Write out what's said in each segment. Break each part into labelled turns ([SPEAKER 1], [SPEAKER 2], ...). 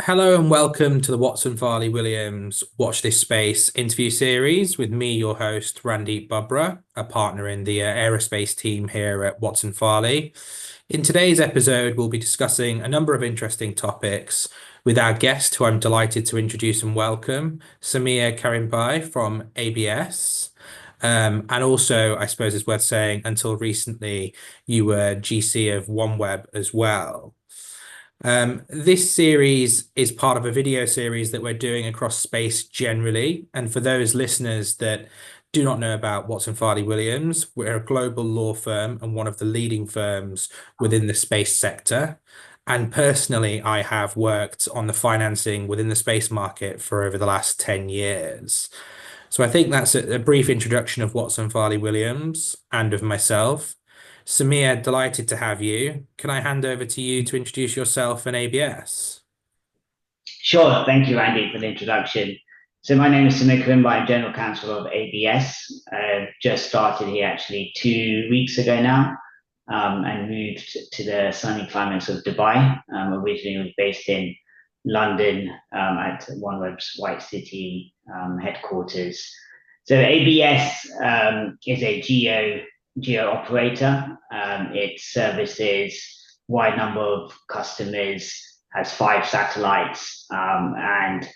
[SPEAKER 1] Hello and welcome to the Watson Farley Williams Watch This Space interview series with me, your host, Randeep Babra, a partner in the aerospace team here at Watson Farley. In today's episode, we'll be discussing a number of interesting topics with our guest, who I'm delighted to introduce and welcome, Sameer Karimbhai from ABS. And also, I suppose it's worth saying, until recently, you were GC of OneWeb as well. This series is part of a video series that we're doing across space generally. And for those listeners that do not know about Watson Farley Williams, we're a global law firm and one of the leading firms within the space sector. And personally, I have worked on the financing within the space market for over the last 10 years. So I think that's a brief introduction of Watson Farley Williams and of myself. Sameer, delighted to have you. Can I hand over to you to introduce yourself and ABS?
[SPEAKER 2] Sure. Thank you, Andy, for the introduction. So my name is Sameer Karimbhai. I'm General Counsel of ABS. I've just started here actually 2 weeks ago now, and moved to the sunny climates of Dubai. Originally was based in London, at OneWeb's White City headquarters. So ABS is a geo operator. It services wide number of customers, has 5 satellites, and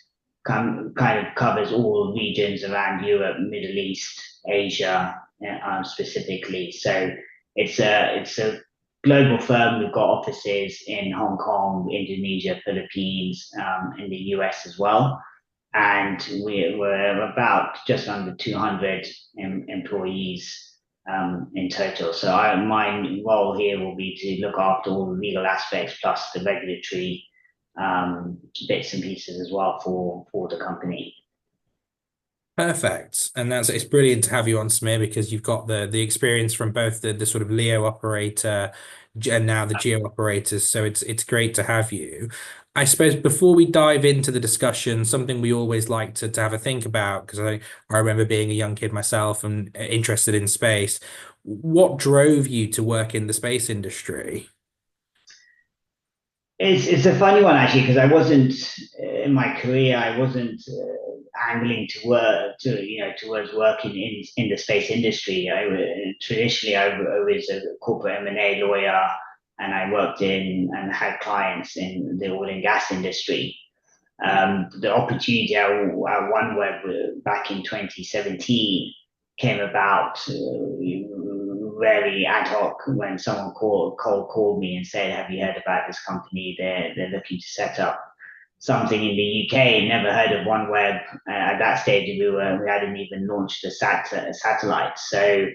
[SPEAKER 2] kind of covers all regions around Europe, Middle East, Asia, specifically. So it's a global firm. We've got offices in Hong Kong, Indonesia, Philippines, in the US as well. And we're about just under 200 employees in total. So my role here will be to look after all the legal aspects plus the regulatory bits and pieces as well for the company.
[SPEAKER 1] Perfect. And it's brilliant to have you on, Sameer, because you've got the experience from both the sort of LEO operator and now the GEO operators. So it's great to have you. I suppose before we dive into the discussion, something we always like to have a think about, because I remember being a young kid myself and interested in space. What drove you to work in the space industry?
[SPEAKER 2] It's a funny one actually because I wasn't in my career. I wasn't angling to work towards working in the space industry. Traditionally I was a corporate M&A lawyer, and I worked in and had clients in the oil and gas industry. The opportunity at OneWeb back in 2017 came about very ad hoc when someone cold called me and said, "Have you heard about this company? They're looking to set up something in the UK." Never heard of OneWeb. At that stage, we hadn't even launched a satellite. So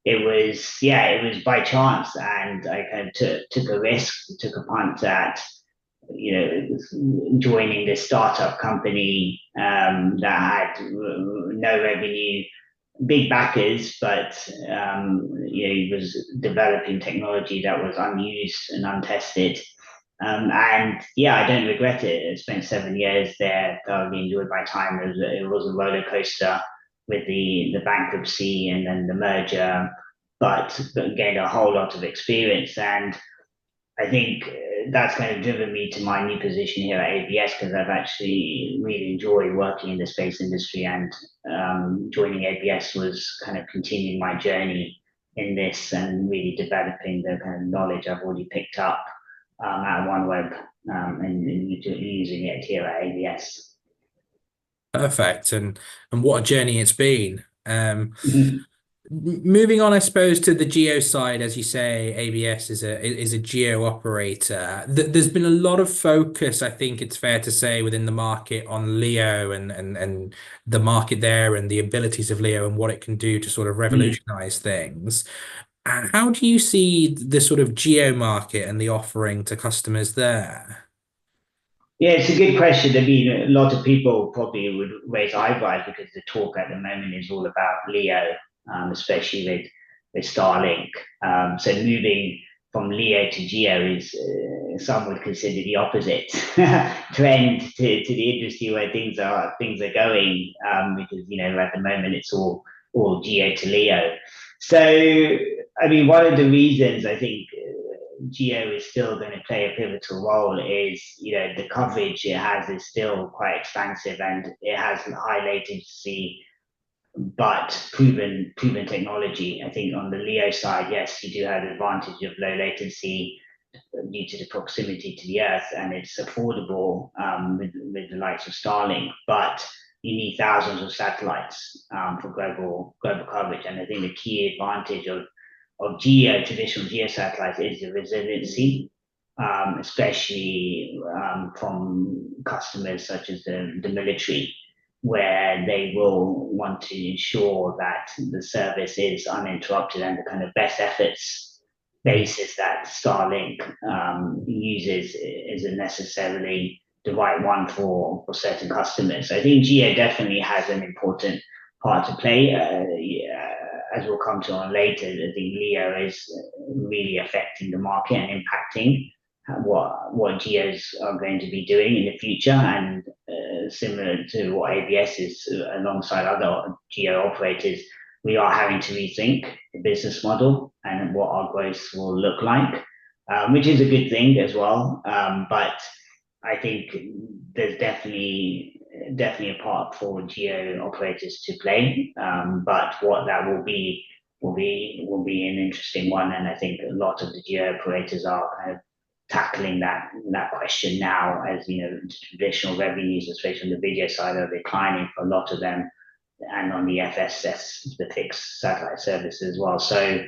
[SPEAKER 2] it was by chance, and I kind of took a risk, took a punt at joining this startup company that had no revenue, big backers, but he was developing technology that was unused and untested. And yeah, I don't regret it. I spent 7 years there. Thoroughly enjoyed my time. It was a roller coaster with the bankruptcy and then the merger, but gained a whole lot of experience. And I think that's kind of driven me to my new position here at ABS, because I've actually really enjoyed working in the space industry, and joining ABS was kind of continuing my journey in this and really developing the kind of knowledge I've already picked up at OneWeb, and using it here at ABS.
[SPEAKER 1] Perfect. And what a journey it's been. Moving on, I suppose, to the geo side, as you say, ABS is a geo operator. There's been a lot of focus, I think it's fair to say, within the market on LEO and the market there and the abilities of LEO and what it can do to sort of revolutionize things. How do you see the sort of geo market and the offering to customers there?
[SPEAKER 2] Yeah, it's a good question. I mean, a lot of people probably would raise eyebrows because the talk at the moment is all about LEO, especially with Starlink. So moving from LEO to GEO is, some would consider, the opposite trend to the industry where things are going, because at the moment it's all GEO to LEO. So I mean, one of the reasons I think GEO is still going to play a pivotal role is, the coverage it has is still quite expansive, and it has high latency but proven technology. I think on the LEO side, yes, you do have the advantage of low latency due to the proximity to the Earth, and it's affordable with the likes of Starlink. But you need thousands of satellites for global coverage, and I think the key advantage of traditional GEO satellites is the resiliency, especially from customers such as the military, where they will want to ensure that the service is uninterrupted, and the kind of best efforts basis that Starlink uses isn't necessarily the right one for certain customers. So I think GEO definitely has an important part to play. As we'll come to on later, I think LEO is really affecting the market and impacting what GEOs are going to be doing in the future, and similar to what ABS is alongside other GEO operators, we are having to rethink the business model and what our growth will look like, which is a good thing as well. But I think there's definitely a part for GEO operators to play. But what that will be an interesting one, and I think a lot of the GEO operators are kind of tackling that question now, as traditional revenues, especially on the video side, are declining for a lot of them, and on the FSS, the fixed satellite service as well. So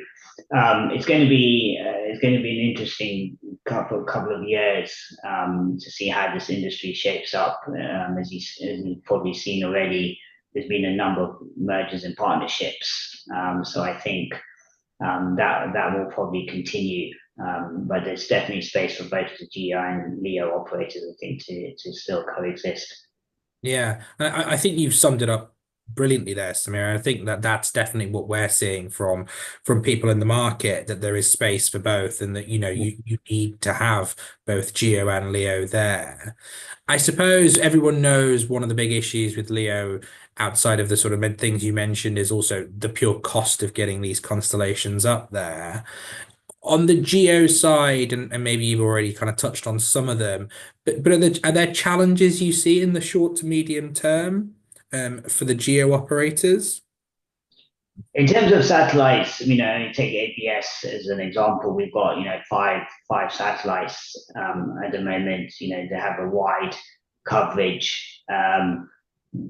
[SPEAKER 2] it's going to be an interesting couple of years to see how this industry shapes up. As you've probably seen already, there's been a number of mergers and partnerships. So I think that will probably continue. But there's definitely space for both the GEO and LEO operators, I think, to still coexist.
[SPEAKER 1] Yeah, I think you've summed it up brilliantly there, Sameer. I think that's definitely what we're seeing from people in the market, that there is space for both, and that you need to have both GEO and LEO there. I suppose everyone knows one of the big issues with LEO, outside of the sort of things you mentioned, is also the pure cost of getting these constellations up there. On the GEO side, and maybe you've already kind of touched on some of them, but are there challenges you see in the short to medium term for the GEO operators?
[SPEAKER 2] In terms of satellites, take ABS as an example. We've got five satellites at the moment. They have a wide coverage,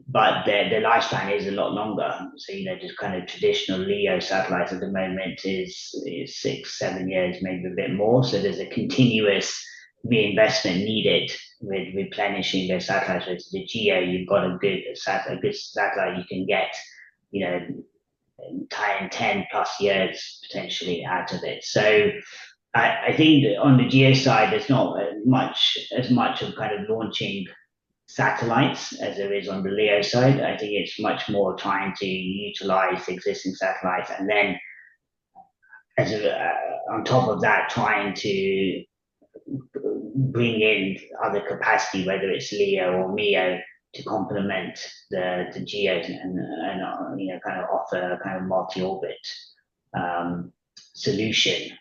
[SPEAKER 2] but their lifespan is a lot longer. So just kind of traditional LEO satellites at the moment is 6-7 years, maybe a bit more. So there's a continuous reinvestment needed with replenishing their satellites. So it's the GEO, you've got a good satellite you can get, 10 plus years potentially out of it. So I think that on the GEO side, there's not as much of kind of launching satellites as there is on the LEO side. I think it's much more trying to utilize existing satellites, and then on top of that, trying to bring in other capacity, whether it's LEO or MEO, to complement the GEOs, and kind of offer a kind of multi-orbit solution.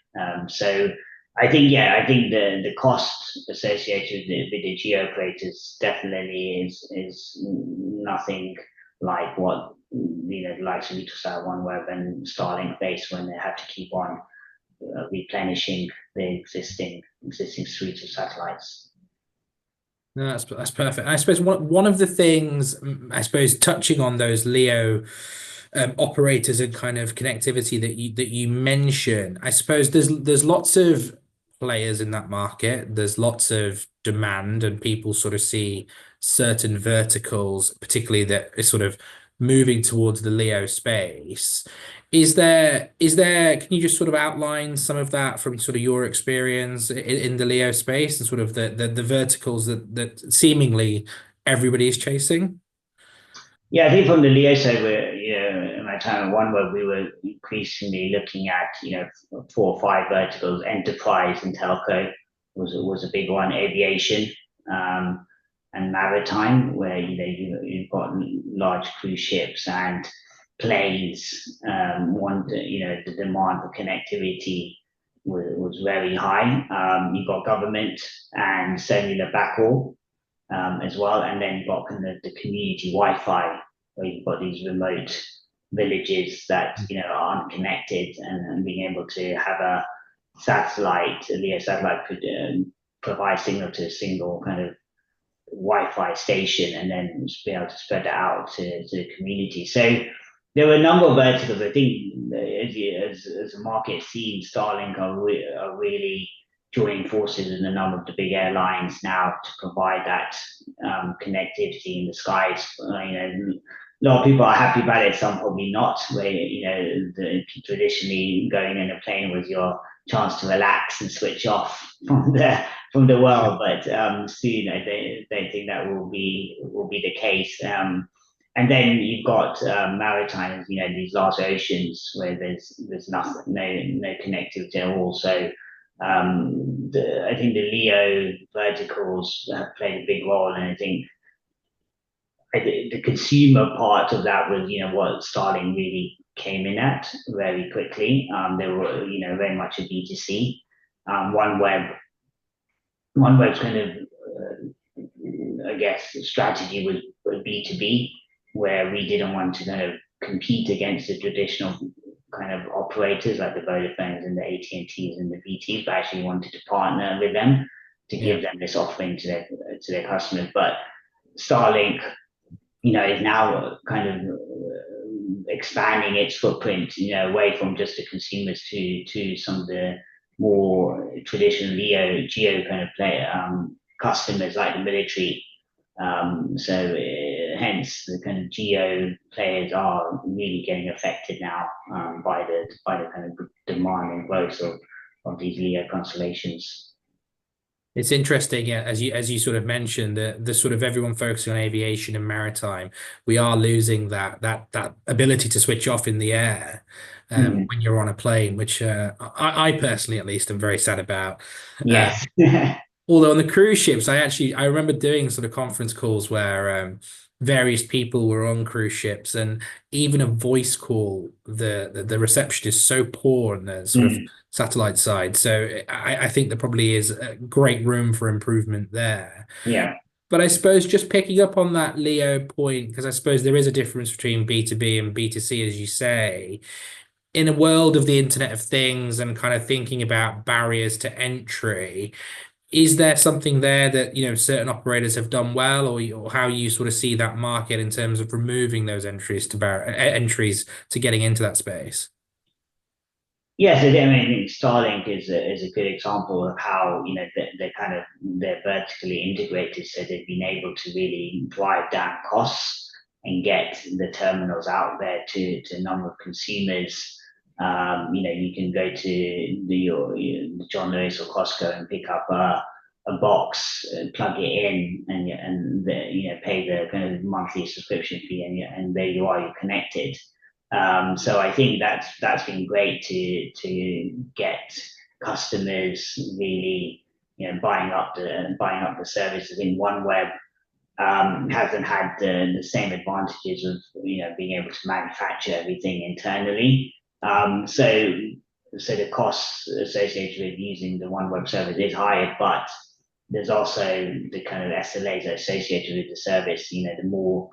[SPEAKER 2] So I think the cost associated with the GEO operators definitely is nothing like what the likes of Eutelsat, OneWeb, and Starlink face when they have to keep on replenishing the existing suite of satellites.
[SPEAKER 1] No, that's perfect. I suppose one of the things, I suppose, touching on those LEO operators and kind of connectivity that you mention, I suppose there's lots of players in that market. There's lots of demand, and people sort of see certain verticals, particularly that is sort of moving towards the LEO space. Can you just sort of outline some of that from sort of your experience in the LEO space, and sort of the verticals that seemingly everybody is chasing?
[SPEAKER 2] Yeah, I think from the LEO side, in my time at OneWeb, we were increasingly looking at 4 or 5 verticals. Enterprise and telco was a big one. Aviation, and maritime, where you've got large cruise ships and planes want the demand for connectivity was very high. You've got government and cellular backhaul as well, and then you've got kind of the community Wi-Fi, where you've got these remote villages that aren't connected, and being able to have a satellite, a LEO satellite could provide signal to a single kind of Wi-Fi station, and then be able to spread that out to the community. So there were a number of verticals. I think as a market scene, Starlink are really joining forces with a number of the big airlines now to provide that connectivity in the skies. A lot of people are happy about it, some probably not. Where traditionally going in a plane was your chance to relax and switch off from the world, but soon I don't think that will be the case. And then you've got maritime, these large oceans where there's nothing, no connectivity at all. So I think the LEO verticals have played a big role, and I think the consumer part of that was, what Starlink really came in at very quickly. They were, very much a B2C. OneWeb's kind of, I guess, strategy was B2B, where we didn't want to kind of compete against the traditional kind of operators like the Vodafones and the AT&Ts and the BTs, but actually wanted to partner with them to give them this offering to their customers. But Starlink, is now kind of expanding its footprint, away from just the consumers to some of the more traditional LEO, GEO kind of customers like the military. Hence the kind of GEO players are really getting affected now by the kind of demand and growth of these LEO constellations.
[SPEAKER 1] It's interesting, yeah, as you sort of mentioned, the sort of everyone focusing on aviation and maritime, we are losing that ability to switch off in the air when you're on a plane, which I personally at least am very sad about.
[SPEAKER 2] Yes.
[SPEAKER 1] Although on the cruise ships, I remember doing sort of conference calls where various people were on cruise ships, and even a voice call, the reception is so poor on the sort of satellite side. So I think there probably is a great room for improvement there.
[SPEAKER 2] Yeah.
[SPEAKER 1] But I suppose just picking up on that Leo point, because I suppose there is a difference between B2B and B2C, as you say. In a world of the Internet of Things and kind of thinking about barriers to entry, is there something there that, certain operators have done well, or how you sort of see that market in terms of removing those entries to getting into that space?
[SPEAKER 2] Yes, I mean, Starlink is a good example of how they're vertically integrated, so they've been able to really drive down costs and get the terminals out there to a number of consumers. You can go to the John Lewis or Costco and pick up a box, plug it in, and pay the kind of monthly subscription fee, and there you are, you're connected. So I think that's been great to get customers really buying up the services. In OneWeb hasn't had the same advantages of being able to manufacture everything internally. So the costs associated with using the OneWeb service is higher, but there's also the kind of SLAs associated with the service. The more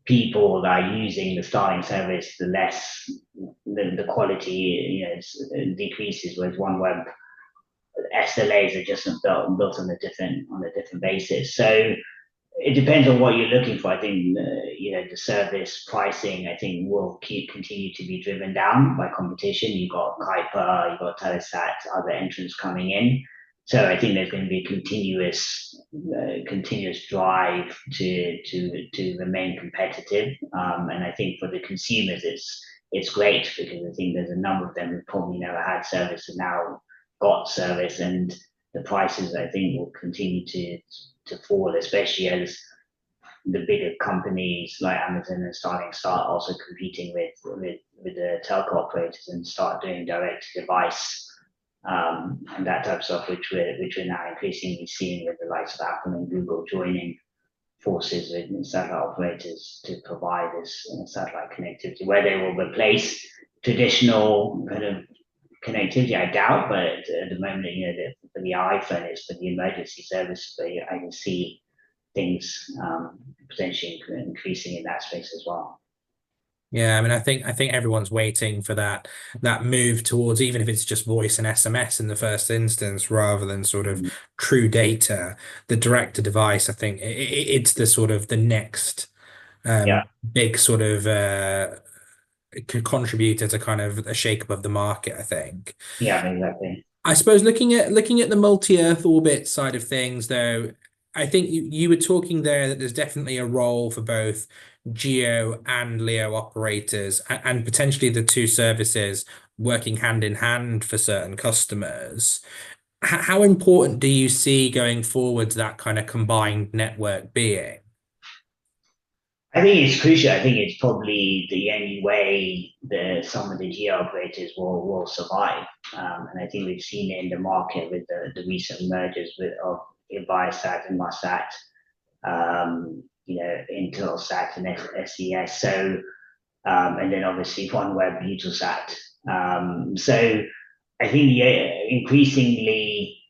[SPEAKER 2] people that are using the Starlink service, the less the quality decreases. Whereas OneWeb SLAs are just built on a different basis. So it depends on what you're looking for. I think the service pricing, I think, will continue to be driven down by competition. You've got Kuiper, you've got Telesat, other entrants coming in. So I think there's going to be continuous drive to remain competitive. And I think for the consumers, it's great, because I think there's a number of them who probably never had service and now got service, and the prices, I think, will continue to fall, especially as the bigger companies like Amazon and Starlink start also competing with the telco operators and start doing direct to device and that type of stuff, which we're now increasingly seeing with the likes of Apple and Google joining forces with satellite operators to provide this satellite connectivity, where they will replace traditional kind of connectivity, I doubt, but at the moment, for the iPhone, it's for the emergency service, but I can see things potentially increasing in that space as well.
[SPEAKER 1] Yeah, I mean, I think everyone's waiting for that move towards, even if it's just voice and SMS in the first instance, rather than sort of true data, the direct to device. I think it's the sort of the next
[SPEAKER 2] Yeah,
[SPEAKER 1] big sort of contributor to kind of a shake up of the market, I think.
[SPEAKER 2] yeah, exactly.
[SPEAKER 1] I suppose looking at the multi-Earth orbit side of things, though, I think you were talking there that there's definitely a role for both GEO and LEO operators, and potentially the two services working hand in hand for certain customers. How important do you see going forwards that kind of combined network being?
[SPEAKER 2] I think it's crucial. I think it's probably the only way that some of the geo operators will survive. And I think we've seen it in the market with the recent mergers of Viasat and Inmarsat, Intelsat and SES. So, and then obviously OneWeb, Eutelsat. So I think increasingly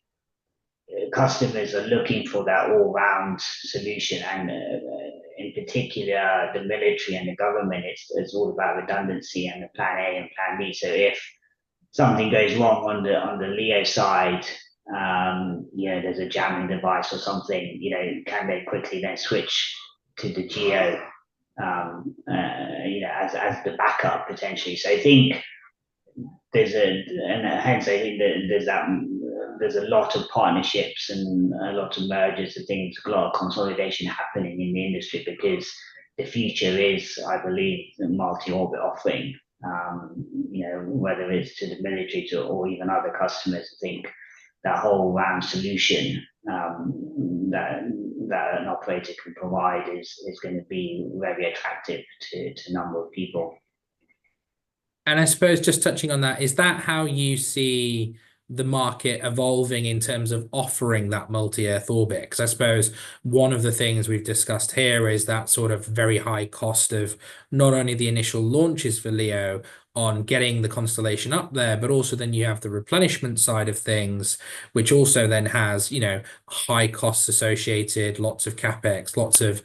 [SPEAKER 2] customers are looking for that all-round solution, and in particular, the military and the government, it's all about redundancy and the plan A and plan B. So if something goes wrong on the LEO side, there's a jamming device or something, can they quickly then switch to the GEO, as the backup potentially. So I think and hence I think that there's a lot of partnerships and a lot of mergers and things, a lot of consolidation happening in the industry, because the future is, I believe, the multi-orbit offering. Whether it's to the military or even other customers, I think that whole round solution that an operator can provide is going to be very attractive to a number of people.
[SPEAKER 1] And I suppose just touching on that, is that how you see the market evolving in terms of offering that multi-Earth orbit? Because I suppose one of the things we've discussed here is that sort of very high cost of not only the initial launches for LEO on getting the constellation up there, but also then you have the replenishment side of things, which also then has, high costs associated, lots of CapEx, lots of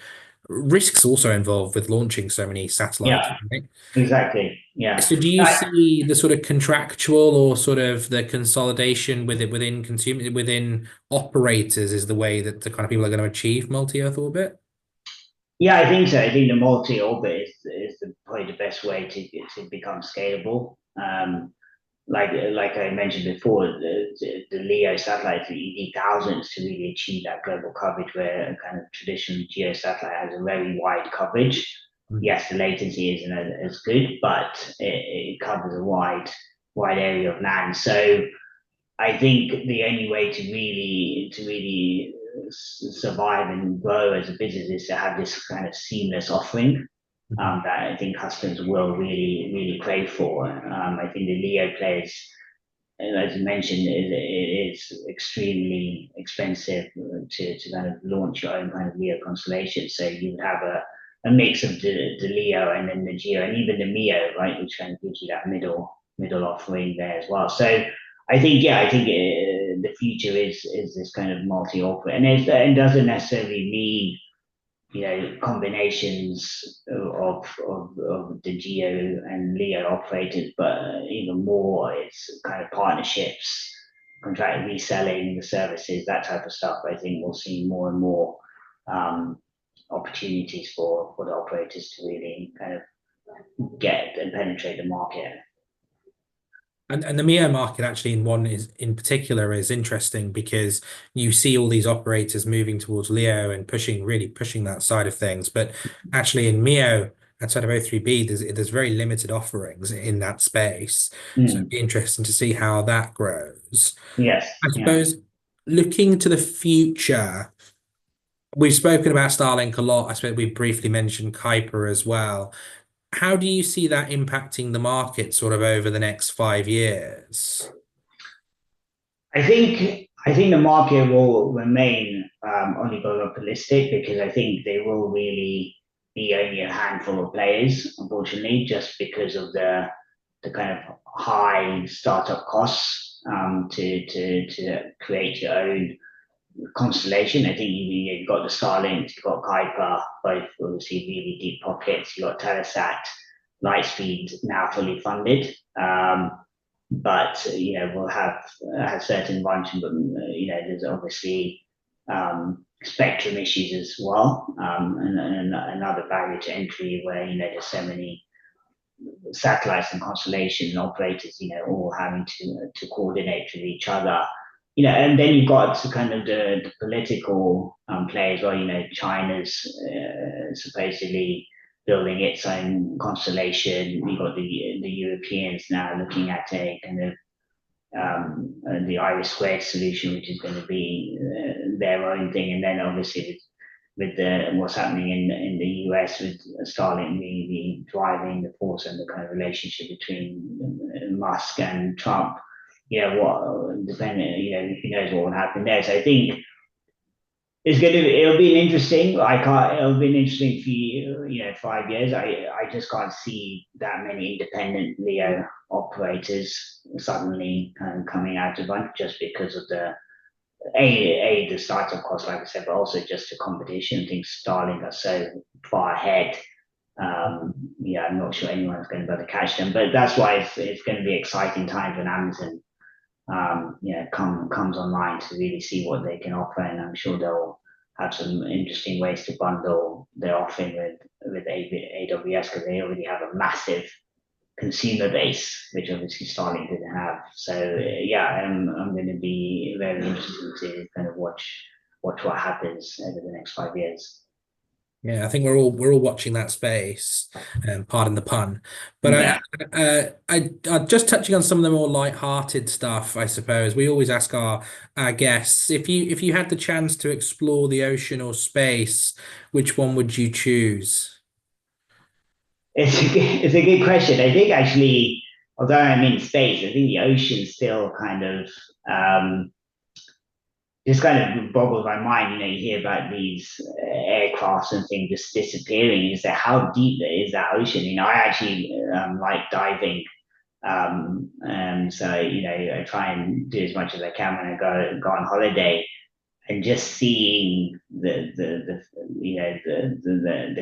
[SPEAKER 1] risks also involved with launching so many satellites,
[SPEAKER 2] Yeah,
[SPEAKER 1] right?
[SPEAKER 2] exactly. Yeah.
[SPEAKER 1] So do you see the sort of contractual or sort of the consolidation within operators is the way that the kind of people are going to achieve multi-Earth orbit?
[SPEAKER 2] Yeah, I think so. I think the multi-orbit is probably the best way to become scalable. Like I mentioned before, the LEO satellites, you need thousands to really achieve that global coverage, where a kind of traditional GEO satellite has a very wide coverage. Yes, the latency isn't as good, but it covers a wide area of land. So I think the only way to really survive and grow as a business is to have this kind of seamless offering, that I think customers will really crave for. I think the LEO players, as you mentioned, it is extremely expensive to kind of launch your own kind of LEO constellation. So you would have a mix of the LEO and then the GEO and even the MEO, right, which kind of gives you that middle offering there as well. So I think the future is this kind of multi-operate, and it doesn't necessarily mean combinations of the GEO and LEO operators, but even more, it's kind of partnerships, contract reselling the services, that type of stuff. I think we'll see more and more opportunities for the operators to really kind of get and penetrate the market.
[SPEAKER 1] And the MEO market actually in particular is interesting because you see all these operators moving towards LEO and really pushing that side of things. But actually in MEO, outside of O3b, there's very limited offerings in that space. So it'd be interesting to see how that grows.
[SPEAKER 2] Yes.
[SPEAKER 1] I
[SPEAKER 2] Yeah.
[SPEAKER 1] suppose looking to the future, we've spoken about Starlink a lot. I suppose we briefly mentioned Kuiper as well. How do you see that impacting the market sort of over the next 5 years?
[SPEAKER 2] I think the market will remain oligopolistic, because I think there will really be only a handful of players, unfortunately, just because of the kind of high startup costs to create your own constellation. I think you've got the Starlink, you've got Kuiper, both obviously really deep pockets. You've got Telesat, Lightspeed now fully funded. But we'll have certain bunch, but there's obviously spectrum issues as well, and another barrier to entry where there's so many satellites and constellations and operators, all having to coordinate with each other. And then you've got kind of the political play as well. China's supposedly building its own constellation. We've got the Europeans now looking at a kind of the Iris Squared solution, which is going to be their own thing. And then obviously with what's happening in the US with Starlink really driving the force and the kind of relationship between Musk and Trump. What depending, who knows what will happen there. So I think it'll be an interesting. It'll be an interesting few 5 years. I just can't see that many independent LEO operators suddenly kind of coming out of bunch just because of the startup cost, like I said, but also just the competition. I think Starlink are so far ahead. I'm not sure anyone's going to be able to catch them, but that's why it's going to be exciting times when Amazon comes online to really see what they can offer, and I'm sure they'll have some interesting ways to bundle their offering with AWS, because they already have a massive consumer base, which obviously Starlink didn't have. So I'm going to be very interested to kind of watch what happens over the next 5 years.
[SPEAKER 1] Yeah, I think we're all watching that space, pardon the pun. But
[SPEAKER 2] Yeah.
[SPEAKER 1] I just touching on some of the more light-hearted stuff, I suppose. We always ask our guests, if you had the chance to explore the ocean or space, which one would you choose?
[SPEAKER 2] It's a good question. I think actually, although I'm in space, I think the ocean still kind of just kind of boggles my mind. You hear about these aircrafts and things just disappearing. You say, how deep is that ocean? I actually like diving. And so, I try and do as much as I can when I go on holiday, and just seeing the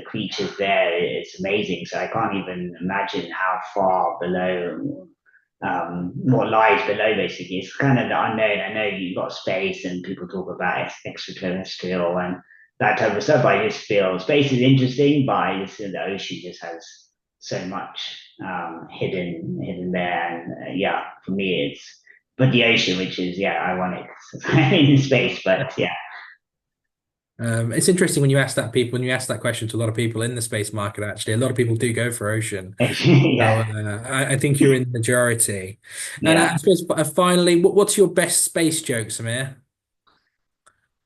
[SPEAKER 2] creatures there, it's amazing. So I can't even imagine how far below what lies below. Basically, it's kind of the unknown. I know you've got space and people talk about extraterrestrial and that type of stuff. I just feel space is interesting, but I just feel the ocean just has so much hidden there. And for me, it's but the ocean, which is ironic in space, but yeah.
[SPEAKER 1] It's interesting when you ask that question to a lot of people in the space market. Actually, a lot of people do go for ocean. So
[SPEAKER 2] Yeah,
[SPEAKER 1] I think you're in the majority. And I
[SPEAKER 2] yeah.
[SPEAKER 1] suppose finally, what's your best space joke, Sameer?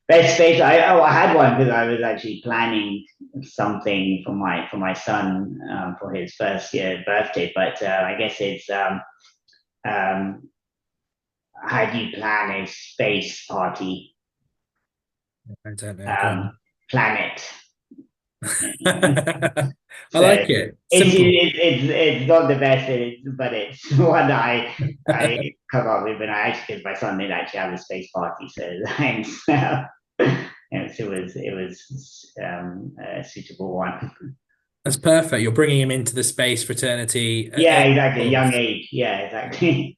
[SPEAKER 2] Best space. I had one because I was actually planning something for my son for his first year birthday. But I guess it's um, how do you plan a space party?
[SPEAKER 1] I don't know. Go on.
[SPEAKER 2] Planet.
[SPEAKER 1] I
[SPEAKER 2] So
[SPEAKER 1] like it.
[SPEAKER 2] it's
[SPEAKER 1] Simple.
[SPEAKER 2] it's not the best, but it's one I come up with, and I actually because my son did actually have a space party, so thanks. It was a suitable one.
[SPEAKER 1] That's perfect. You're bringing him into the space fraternity
[SPEAKER 2] Yeah,
[SPEAKER 1] early
[SPEAKER 2] exactly. Young
[SPEAKER 1] doors.
[SPEAKER 2] age. Yeah, exactly.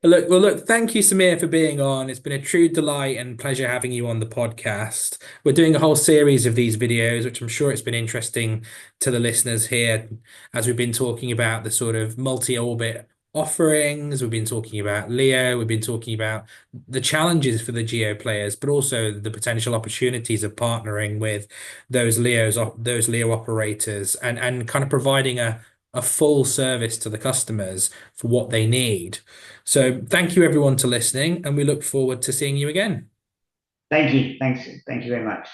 [SPEAKER 1] Well, look, thank you, Samir, for being on. It's been a true delight and pleasure having you on the podcast. We're doing a whole series of these videos, which I'm sure it's been interesting to the listeners here, as we've been talking about the sort of multi-orbit offerings. We've been talking about LEO. We've been talking about the challenges for the GEO players, but also the potential opportunities of partnering with those LEO operators, and kind of providing a full service to the customers for what they need. So thank you everyone to listening, and we look forward to seeing you again.
[SPEAKER 2] Thank you. Thanks. Thank you very much.